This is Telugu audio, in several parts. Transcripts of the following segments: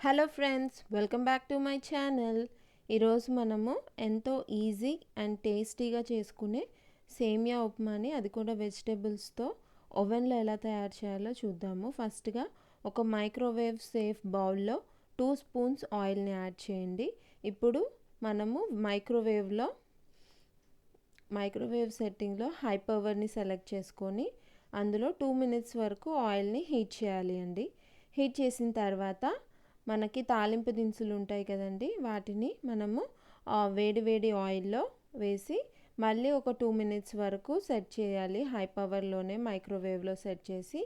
Hello friends, welcome back to my channel. ఈరోజు మనము ఎంతో ఈజీ అండ్ టేస్టీగా చేసుకునే సేమియా ఉప్మాని, అది కూడా వెజిటేబుల్స్తో ఓవెన్లో ఎలా తయారు చేయాలో చూద్దాము. ఫస్ట్గా ఒక మైక్రోవేవ్ సేఫ్ బౌల్లో 2 స్పూన్స్ ఆయిల్ని యాడ్ చేయండి. ఇప్పుడు మనము మైక్రోవేవ్ సెట్టింగ్లో హై పవర్ని సెలెక్ట్ చేసుకొని అందులో 2 మినిట్స్ వరకు ఆయిల్ని హీట్ చేయాలి అండి. హీట్ చేసిన తర్వాత మనకి తాలింపు దినుసులు ఉంటాయి కదండి, వాటిని మనము వేడి వేడి ఆయిల్లో వేసి మళ్ళీ ఒక 2 మినిట్స్ వరకు సెట్ చేయాలి. హై పవర్లోనే మైక్రోవేవ్లో సెట్ చేసి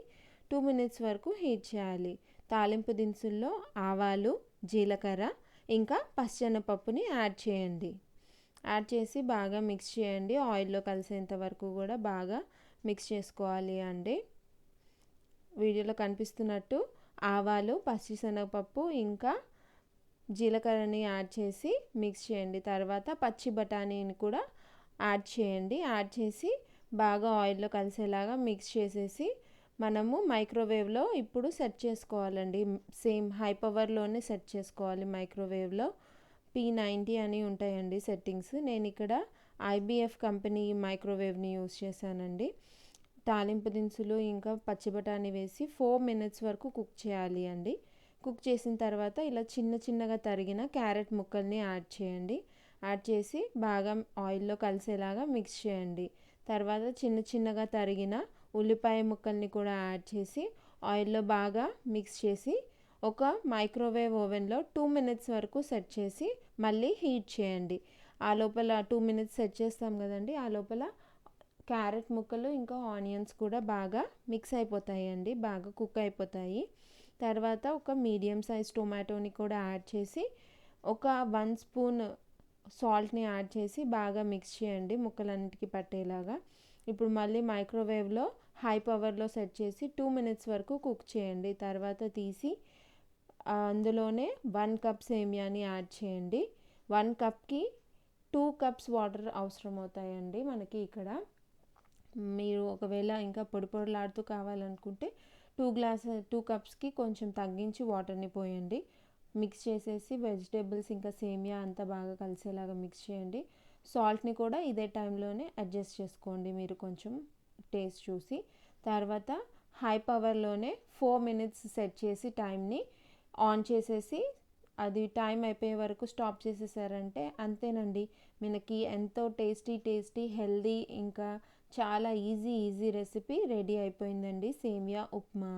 2 మినిట్స్ వరకు హీట్ చేయాలి. తాలింపు దినుసుల్లో ఆవాలు, జీలకర్ర ఇంకా పచ్చెనపప్పుని యాడ్ చేయండి. యాడ్ చేసి బాగా మిక్స్ చేయండి. ఆయిల్లో కలిసేంత వరకు కూడా బాగా మిక్స్ చేసుకోవాలి అండి. వీడియోలో కనిపిస్తున్నట్టు ఆవాలు, పచ్చిశనగపప్పు ఇంకా జీలకర్రని యాడ్ చేసి మిక్స్ చేయండి. తర్వాత పచ్చి బఠానీని కూడా యాడ్ చేయండి. యాడ్ చేసి బాగా ఆయిల్లో కలిసేలాగా మిక్స్ చేసేసి మనము మైక్రోవేవ్లో ఇప్పుడు సెట్ చేసుకోవాలండి. సేమ్ హై పవర్లోనే సెట్ చేసుకోవాలి. మైక్రోవేవ్లో P90 అని ఉంటాయండి సెట్టింగ్స్. నేను ఇక్కడ IBF కంపెనీ మైక్రోవేవ్ని యూస్ చేశానండి. తాలింపు దినుసులు ఇంకా పచ్చి బఠానీ వేసి 4 మినిట్స్ వరకు కుక్ చేయాలి అండి. కుక్ చేసిన తర్వాత ఇలా చిన్నగా తరిగిన క్యారెట్ ముక్కల్ని యాడ్ చేయండి. యాడ్ చేసి బాగా ఆయిల్లో కలిసేలాగా మిక్స్ చేయండి. తర్వాత చిన్నగా తరిగిన ఉల్లిపాయ ముక్కల్ని కూడా యాడ్ చేసి ఆయిల్లో బాగా మిక్స్ చేసి ఒక మైక్రోవేవ్ ఓవెన్లో 2 మినిట్స్ వరకు సెట్ చేసి మళ్ళీ హీట్ చేయండి. ఆ లోపల 2 మినిట్స్ సెట్ చేస్తాం కదండి, ఆ లోపల క్యారెట్ ముక్కలు ఇంకా ఆనియన్స్ కూడా బాగా మిక్స్ అయిపోతాయండి, బాగా కుక్ అయిపోతాయి. తర్వాత ఒక మీడియం సైజ్ టొమాటోని కూడా యాడ్ చేసి ఒక 1 స్పూన్ సాల్ట్ని యాడ్ చేసి బాగా మిక్స్ చేయండి ముక్కలన్నిటికీ పట్టేలాగా. ఇప్పుడు మళ్ళీ మైక్రోవేవ్లో హై పవర్లో సెట్ చేసి 2 మినిట్స్ వరకు కుక్ చేయండి. తర్వాత తీసి అందులోనే 1 కప్ సేమియాని యాడ్ చేయండి. 1 కప్కి 2 కప్స్ వాటర్ అవసరం అవుతాయండి మనకి ఇక్కడ. మీరు ఒకవేళ ఇంకా పొడిలాడుతూ కావాలనుకుంటే 2 కప్స్కి కొంచెం తగ్గించి వాటర్ని పోయండి. మిక్స్ చేసేసి వెజిటేబుల్స్ ఇంకా సేమియా అంతా బాగా కలిసేలాగా మిక్స్ చేయండి. సాల్ట్ని కూడా ఇదే టైంలోనే అడ్జస్ట్ చేసుకోండి మీరు కొంచెం టేస్ట్ చూసి. తర్వాత హై పవర్లోనే 4 మినిట్స్ సెట్ చేసి టైంని ఆన్ చేసేసి అది టైం అయిపోయే వరకు స్టాప్ చేసేసారంటే అంతేనండి, మనకి ఎంతో టేస్టీ హెల్దీ ఇంకా చాలా ఈజీ రెసిపీ రెడీ అయిపోయిందండి, సేమియా ఉప్మా.